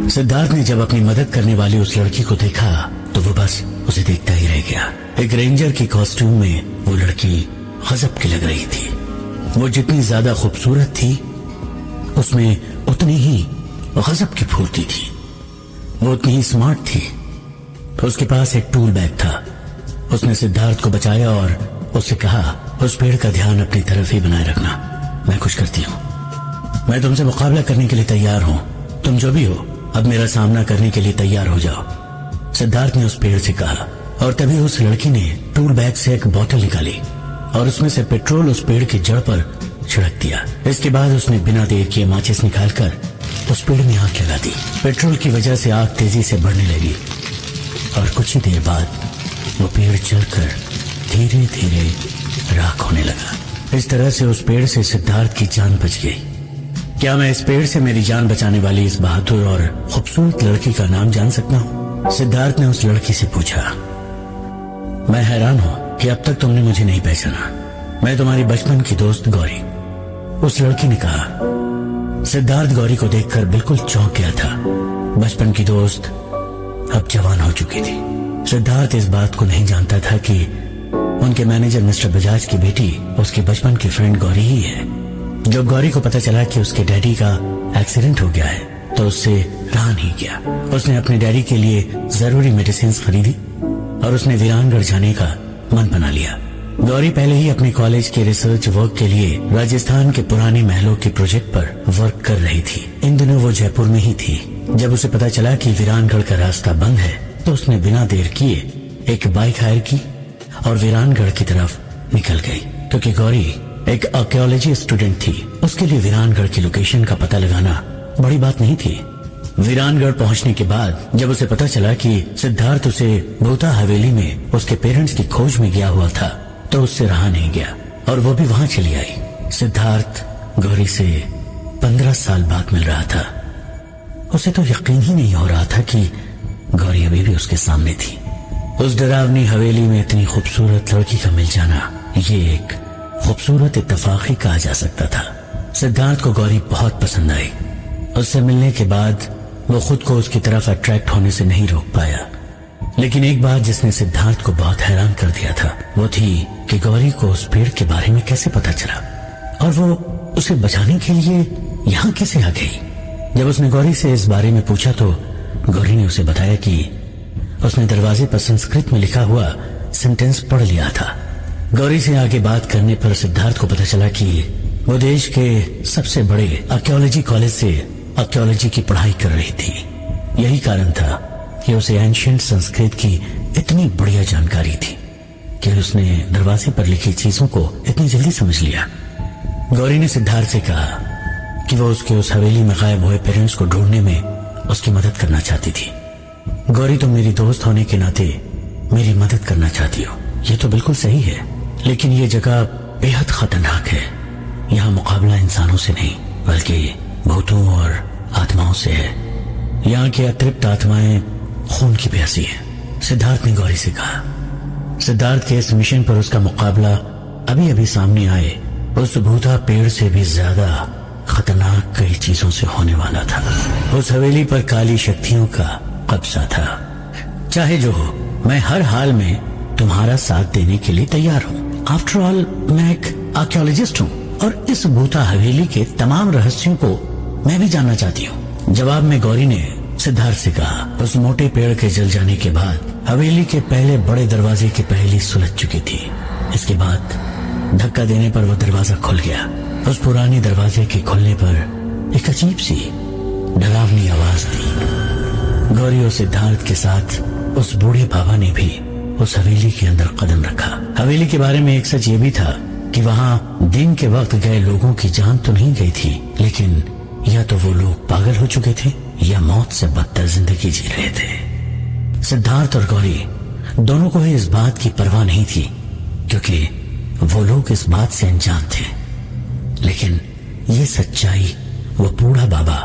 सिद्धार्थ ने जब अपनी मदद करने वाली उस लड़की को देखा तो वो बस उसे देखता ही रह गया। एक रेंजर की कॉस्ट्यूम में वो लड़की गजब की लग रही थी। वो जितनी ज्यादा खूबसूरत थी उसमें उतनी ही गजब की फूर्ती थी। वो उतनी ही स्मार्ट थी। उसके पास एक टूल बैग था। उसने सिद्धार्थ को बचाया और उससे कहा, उस पेड़ का ध्यान अपनी तरफ ही बनाए रखना, मैं कुछ करती हूँ। मैं तुमसे मुकाबला करने के लिए तैयार हूँ। तुम जो भी हो अब मेरा सामना करने के लिए तैयार हो जाओ, सिद्धार्थ ने उस पेड़ से कहा। और तभी उस लड़की ने टूल बैग से एक बोतल निकाली और उसमें से पेट्रोल उस पेड़ की जड़ पर छिड़क दिया। इसके बाद उसने बिना देर किए माचिस निकालकर उस पेड़ में आग लगा दी। पेट्रोल की वजह से आग तेजी से बढ़ने लगी और कुछ ही देर बाद वो पेड़ जलकर धीरे धीरे राख होने लगा। इस तरह से उस पेड़ से सिद्धार्थ की जान बच गई। क्या मैं इस पेड़ से मेरी जान बचाने वाली इस बहादुर और खूबसूरत लड़की का नाम जान सकता हूँ? सिद्धार्थ ने उस लड़की से पूछा। मैं हैरान हूँ कि अब तक तुमने मुझे नहीं पहचाना। मैं तुम्हारी बचपन की दोस्त गौरी, उस लड़की ने कहा। सिद्धार्थ गौरी को देखकर बिल्कुल चौंक गया था। बचपन की दोस्त अब जवान हो चुकी थी। सिद्धार्थ इस बात को नहीं जानता था कि उनके मैनेजर मिस्टर बजाज की बेटी उसके बचपन की फ्रेंड गौरी ही है। जब गौरी को पता चला कि उसके डैडी का एक्सीडेंट हो गया है तो उससे रहा नहीं गया। उसने अपने डैडी के लिए जरूरी मेडिसिन खरीदी और उसने वीरानगढ़ जाने का मन बना लिया। गौरी पहले ही अपने कॉलेज के रिसर्च वर्क के लिए राजस्थान के पुराने महलों के प्रोजेक्ट पर वर्क कर रही थी। इन दिनों वो जयपुर में ही थी। जब उसे पता चला कि वीरानगढ़ का रास्ता बंद है तो उसने बिना देर किए एक बाइक हायर की और वीरानगढ़ की तरफ निकल गई। क्योंकि गौरी एक आर्कियोलॉजी स्टूडेंट थी, उसके लिए वीरानगढ़ की लोकेशन का पता लगाना बड़ी बात नहीं थी। वीरानगढ़ पहुंचने के बाद जब उसे पता चला कि सिद्धार्थ उसे भूता हवेली में उसके पेरेंट्स की खोज में गया हुआ था तो उससे रहा नहीं गया और वो भी वहां चली आई। सिद्धार्थ गौरी से 15 साल बाद मिल रहा था। उसे तो यकीन ही नहीं हो रहा था कि गौरी अभी भी उसके सामने थी। उस डरावनी हवेली में इतनी खूबसूरत लड़की का मिल जाना ये एक खूबसूरत इत्तेफाक ही कहा जा सकता था। सिद्धार्थ को गौरी बहुत पसंद आई। उससे मिलने के बाद वो खुद को उसकी तरफ अट्रैक्ट होने से नहीं रोक पाया। लेकिन एक बात जिसने सिद्धार्थ को बहुत हैरान कर दिया था वो थी कि गौरी को उस पेड़ के बारे में कैसे पता चला और वो उसे बचाने के लिए यहाँ कैसे आ गई। जब उसने गौरी से इस बारे में पूछा तो गौरी ने उसे बताया कि उसने दरवाजे पर संस्कृत में लिखा हुआ सेंटेंस पढ़ लिया था। गौरी से आगे बात करने पर सिद्धार्थ को पता चला कि वो देश के सबसे बड़े आर्कियोलॉजी कॉलेज से आर्कियोलॉजी की पढ़ाई कर रही थी। यही कारण था कि उसे एंशिएंट संस्कृत की इतनी बढ़िया जानकारी थी कि उसने दरवाजे पर लिखी चीजों को इतनी जल्दी समझ लिया। गौरी ने सिद्धार्थ से कहा कि वो उसके उस हवेली में गायब हुए पेरेंट्स को ढूंढने में उसकी मदद करना चाहती थी। गौरी, तुम मेरी दोस्त होने के नाते मेरी मदद करना चाहती हो, ये तो बिल्कुल सही है, लेकिन ये जगह बेहद खतरनाक है। यहाँ मुकाबला इंसानों से नहीं बल्कि भूतों और आत्माओं से है। यहाँ की अतृप्त आत्माएं खून की प्यासी है, सिद्धार्थ ने गौरी से कहा। सिद्धार्थ के इस मिशन पर उसका मुकाबला अभी अभी सामने आए उस भूता पेड़ से भी ज्यादा खतरनाक कई चीजों से होने वाला था। उस हवेली पर काली शक्तियों का कब्जा था। चाहे जो हो, मैं हर हाल में तुम्हारा साथ देने के लिए तैयार हूँ। आफ्टर ऑल मैं एक आर्कियोलॉजिस्ट हूँ और इस भूता हवेली के तमाम रहस्यों को मैं भी जानना चाहती हूँ। जवाब में गौरी ने सिद्धार्थ से कहा। उस मोटे पेड़ के जल जाने के बाद हवेली के पहले बड़े दरवाजे की पहली सुलझ चुकी थी। इसके बाद धक्का देने पर वो दरवाजा खुल गया। उस पुराने दरवाजे के खुलने पर एक अजीब सी डरावनी आवाज थी। गौरी और सिद्धार्थ के साथ उस बूढ़े बाबा ने भी उस हवेली के अंदर कदम रखा। हवेली के बारे में एक सच ये भी था कि वहाँ दिन के वक्त गए लोगों की जान तो नहीं गई थी, लेकिन या तो वो लोग पागल हो चुके थे या मौत से बदतर जिंदगी जी रहे थे। सिद्धार्थ और गौरी दोनों को ही इस बात की परवाह नहीं थी क्योंकि वो लोग इस बात से अनजान थे, लेकिन ये सच्चाई वो बूढ़ा बाबा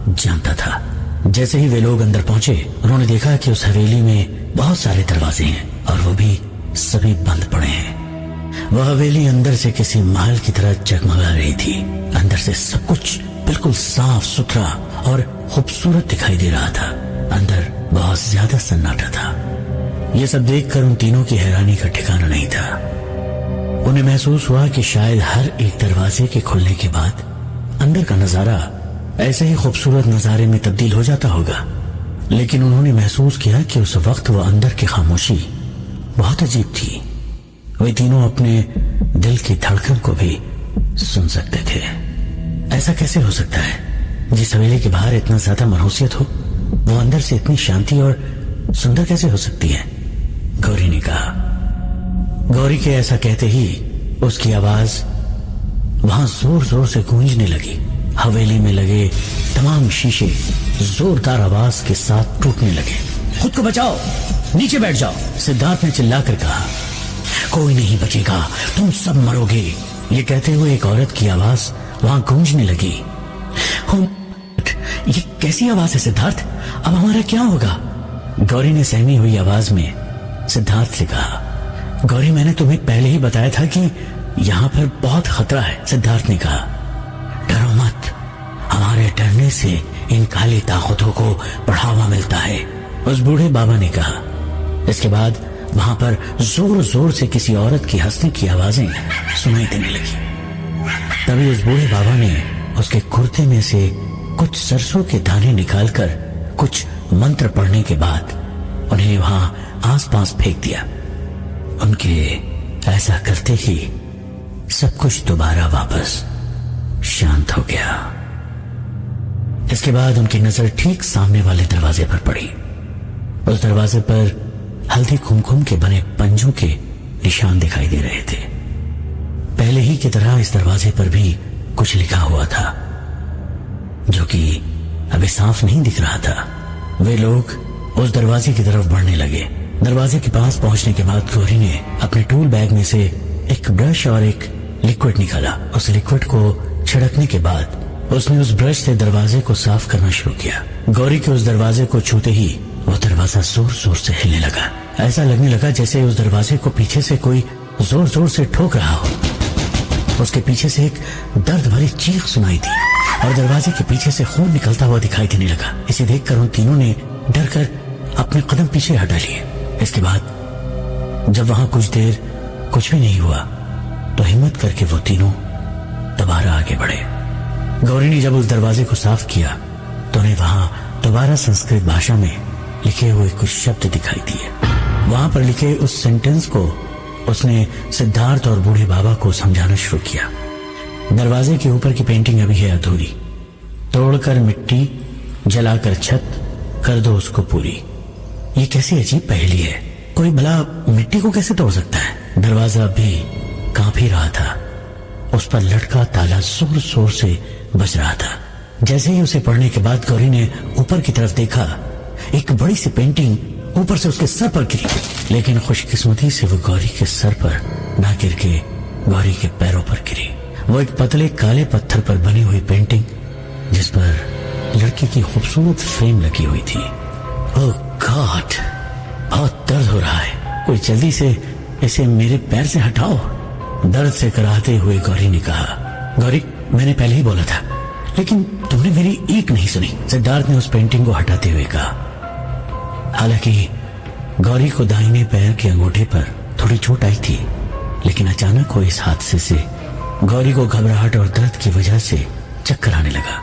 जानता था। जैसे ही वे लोग अंदर पहुंचे उन्होंने देखा कि उस हवेली में बहुत सारे दरवाजे हैं और वो भी सभी बंद पड़े हैं। वह हवेली अंदर से किसी महल की तरह जगमगा रही थी। अंदर से सब कुछ बिल्कुल साफ सुथरा और खूबसूरत दिखाई दे रहा था। अंदर बहुत ज्यादा सन्नाटा था। यह सब देखकर उन तीनों की हैरानी का ठिकाना नहीं था। उन्हें महसूस हुआ कि शायद हर एक दरवाजे के खुलने के बाद अंदर का नजारा ऐसे ही खूबसूरत नजारे में तब्दील हो जाता होगा। लेकिन उन्होंने महसूस किया कि उस वक्त वह अंदर की खामोशी बहुत अजीब थी। वे तीनों अपने दिल की धड़कन को भी सुन सकते थे। ऐसा कैसे हो सकता है? जिस हवेली के बाहर इतना ज्यादा मनहूसियत हो, वो अंदर से इतनी शांति और सुंदर कैसे हो सकती है? गौरी ने कहा। गौरी के ऐसा कहते ही उसकी आवाज वहां जोर जोर से गूंजने लगी। हवेली में लगे तमाम शीशे जोरदार आवाज के साथ टूटने लगे। खुद को बचाओ, नीचे बैठ जाओ, सिद्धार्थ ने चिल्लाकर कहा। कोई नहीं बचेगा, तुम सब मरोगे। ये कहते हुए एक औरत की आवाज वहां गूंजने लगी। ये कैसी आवाज है सिद्धार्थ? अब हमारा क्या होगा? गौरी ने सहमी हुई आवाज में सिद्धार्थ से कहा। गौरी, मैंने तुम्हें पहले ही बताया था कि यहां पर बहुत खतरा है। सिद्धार्थ ने कहा। डरो मत, हमारे डरने से इन काली ताकतों को बढ़ावा मिलता है, उस बूढ़े बाबा ने कहा। इसके बाद वहां पर जोर जोर से किसी औरत की हंसने की आवाजें सुनाई देने लगी। तभी उस बूढ़े बाबा ने उसके कुर्ते में से कुछ सरसों के दाने निकालकर कुछ मंत्र पढ़ने के बाद उन्हें वहां आसपास फेंक दिया। उनके ऐसा करते ही सब कुछ दोबारा वापस शांत हो गया। इसके बाद उनकी नजर ठीक सामने वाले दरवाजे पर पड़ी। उस दरवाजे पर हल्दी कुमकुम के बने पंजों के निशान दिखाई दे रहे थे। पहले ही की तरह इस दरवाजे पर भी कुछ लिखा हुआ था, जो कि अभी साफ नहीं दिख रहा था। वे लोग उस दरवाजे की तरफ बढ़ने लगे। दरवाजे के पास पहुंचने के बाद गौरी ने अपने टूल बैग में से एक ब्रश और एक लिक्विड निकाला। उस लिक्विड को छिड़कने के बाद उसने उस ब्रश से दरवाजे को साफ करना शुरू किया। गौरी के उस दरवाजे को छूते ही वो दरवाजा जोर जोर से हिलने लगा। ऐसा लगने लगा जैसे उस दरवाजे को पीछे से कोई जोर जोर से ठोक रहा हो। उसके पीछे से एक दर्द भरी चीख सुनाई दी और दरवाजे के पीछे से खून निकलता हुआ दिखाई देने लगा। इसे देखकर उन तीनों ने डरकर अपने कदम पीछे हटा लिए। इसके बाद जब वहां कुछ देर कुछ भी नहीं हुआ तो हिम्मत करके वो तीनों दोबारा आगे बढ़े। गौरी ने जब उस दरवाजे को साफ किया तो उन्हें वहां दोबारा संस्कृत भाषा में लिखे हुए कुछ शब्द दिखाई दिए। वहां पर लिखे उस सेंटेंस को उसने सिद्धार्थ और बूढ़े बाबा को समझाना शुरू किया। दरवाजे के ऊपर की पेंटिंग अभी है अधूरी, तोड़कर मिट्टी, जलाकर छत, कर दो उसको पूरी। ये कैसी अजीब पहेली है। कोई भला मिट्टी को कैसे तोड़ सकता है? दरवाजा भी कांप ही रहा था। उस पर लटका ताला जोर जोर से बज रहा था। जैसे ही उसे पढ़ने के बाद गौरी ने ऊपर की तरफ देखा, एक बड़ी सी पेंटिंग ऊपर से उसके सर पर गिरी। लेकिन खुशकिस्मती से वो गौरी के सर पर ना गिर के गौरी के पैरों पर गिरी। वो एक पतले काले पत्थर पर बनी हुई पेंटिंग, जिस पर लड़की की खूबसूरत फ्रेम लगी हुई थी। ओह गॉड, बहुत दर्द हो रहा है, कोई जल्दी से इसे मेरे पैर से हटाओ, दर्द से कराहते हुए गौरी ने कहा। गौरी, मैंने पहले ही बोला था, लेकिन तुमने मेरी एक नहीं सुनी, सिद्धार्थ ने उस पेंटिंग को हटाते हुए कहा। हालांकि गौरी को दाहिने पैर के अंगूठे पर थोड़ी चोट आई थी, लेकिन अचानक हुए इस हादसे से गौरी को घबराहट और दर्द की वजह से चक्कर आने लगा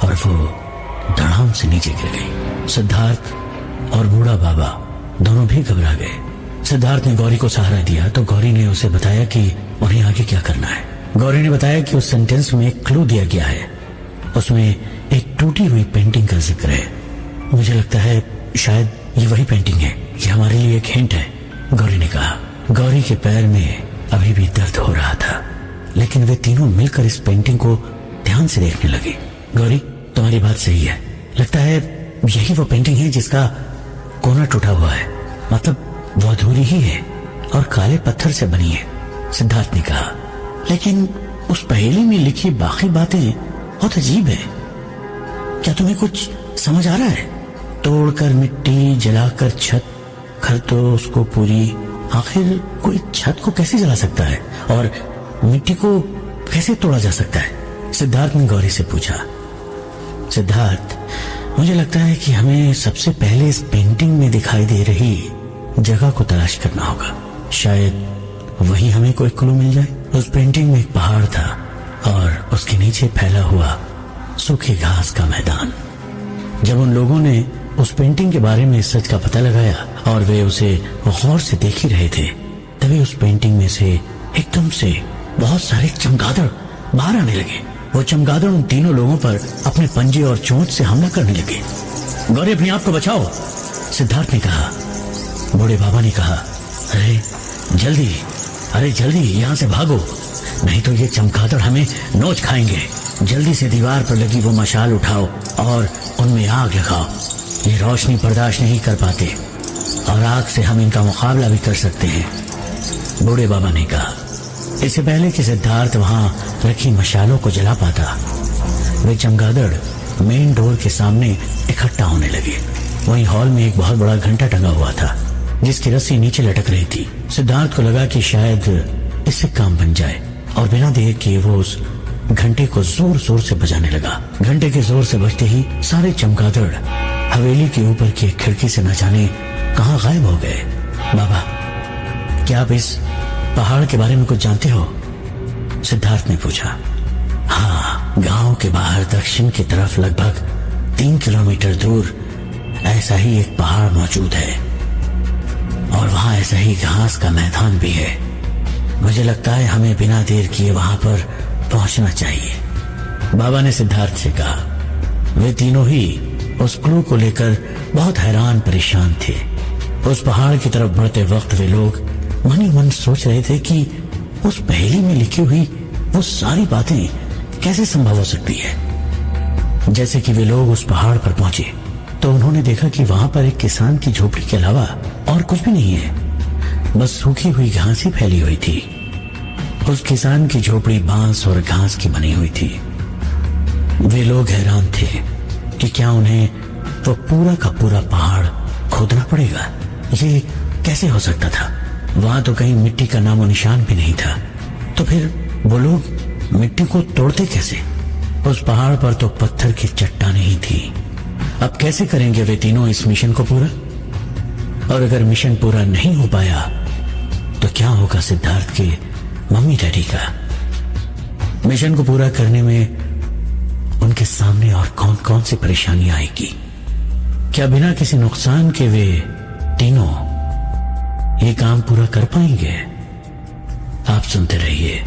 और वो धड़ाम से नीचे गिर गई। सिद्धार्थ और बूढ़ा बाबा दोनों भी घबरा गए। सिद्धार्थ ने गौरी को सहारा दिया तो गौरी ने उसे बताया कि उन्हें आगे क्या करना है। गौरी ने बताया कि उस सेंटेंस में एक क्लू दिया गया है, उसमें एक टूटी हुई पेंटिंग का जिक्र है। मुझे लगता है शायद ये वही पेंटिंग है, ये हमारे लिए एक हिंट है, गौरी ने कहा। गौरी के पैर में अभी भी दर्द हो रहा था, लेकिन वे तीनों मिलकर इस पेंटिंग को ध्यान से देखने लगे। गौरी, तुम्हारी बात सही है, लगता है यही वो पेंटिंग है जिसका कोना टूटा हुआ है, मतलब वो अधूरी ही है और काले पत्थर से बनी है, सिद्धार्थ ने कहा। लेकिन उस पहेली में लिखी बाकी बातें बहुत अजीब है, क्या तुम्हें कुछ समझ आ रहा है? तोड़कर मिट्टी, जलाकर छत, कर दो उसको पूरी, आखिर कोई छत को कैसे जला सकता है और मिट्टी को कैसे तोड़ा जा सकता है? सिद्धार्थ ने गौरी से पूछा। सिद्धार्थ, मुझे लगता है कि हमें सबसे पहले इस पेंटिंग में दिखाई दे रही जगह को तलाश करना होगा। शायद वही हमें कोई क्लू मिल जाए। उस पेंटिंग में एक पहाड़ था और उसके नीचे फैला हुआ सूखी घास का मैदान। जब उन लोगों ने उस पेंटिंग के बारे में सच का पता लगाया और वे उसे गौर से देख ही रहे थे, तभी उस पेंटिंग में से एकदम से बहुत सारे चमगादड़ बाहर आने लगे। वो चमगादड़ उन तीनों लोगों पर अपने पंजे और चोंच से हमला करने लगे। गौरी, अपने आप को बचाओ, सिद्धार्थ ने कहा। बूढ़े बाबा ने कहा, अरे जल्दी यहाँ से भागो, नहीं तो ये चमगादड़ हमें नोच खाएंगे। जल्दी से दीवार पर लगी वो मशाल उठाओ और उनमें आग लगाओ। ये रोशनी बर्दाश्त नहीं कर पाते और आग से हम इनका मुकाबला भी कर सकते हैं, बूढ़े बाबा ने कहा। इससे पहले कि सिद्धार्थ वहां रखी मशालों को जला पाता, वे चमगादड़ मेन डोर के सामने इकट्ठा होने लगे। वहीं हॉल में एक बहुत बड़ा घंटा टंगा हुआ था जिसकी रस्सी नीचे लटक रही थी। सिद्धार्थ को लगा कि शायद इससे काम बन जाए और बिना देर किए वो उस घंटे को जोर जोर से बजाने लगा। घंटे के जोर से बजते ही सारे चमगादड़ हवेली के ऊपर की खिड़की से न जाने कहां गायब हो गए। बाबा, क्या आप इस पहाड़ के बारे में कुछ जानते हो? सिद्धार्थ ने पूछा। हाँ, गांव के बाहर दक्षिण की तरफ लगभग 3 किलोमीटर दूर ऐसा ही एक पहाड़ मौजूद है और वहां ऐसा ही घास का मैदान भी है। मुझे लगता है हमें बिना देर किए वहां पर पहुंचना चाहिए, बाबा ने सिद्धार्थ से कहा। वे तीनों ही उस क्लू को लेकर बहुत हैरान परेशान थे। उस पहाड़ की तरफ बढ़ते वक्त वे लोग मन ही मन सोच रहे थे कि उस पहेली में लिखी हुई वो सारी बातें कैसे संभव हो सकती है। जैसे कि वे लोग उस पहाड़ पर पहुंचे तो उन्होंने देखा कि वहां पर एक किसान की झोपड़ी के अलावा और कुछ भी नहीं है, बस सूखी हुई घास ही फैली हुई थी। उस किसान की झोपड़ी बांस और घास की बनी हुई थी। वे लोग हैरान थे कि क्या उन्हें वो पूरा का पूरा पहाड़ खोदना पड़ेगा। ये कैसे हो सकता था? वहां तो कहीं मिट्टी का नामो निशान भी नहीं था। तो फिर वो लोग मिट्टी को तोड़ते कैसे? उस पहाड़ पर तो पत्थर की चट्टानें ही थी। अब कैसे करेंगे वे तीनों इस मिशन को पूरा? और अगर मिशन पूरा नहीं हो पाया तो क्या होगा सिद्धार्थ के मम्मी डैडी का? मिशन को पूरा करने में उनके सामने और कौन कौन सी परेशानी आएगी? क्या बिना किसी नुकसान के वे तीनों ये काम पूरा कर पाएंगे? आप सुनते रहिए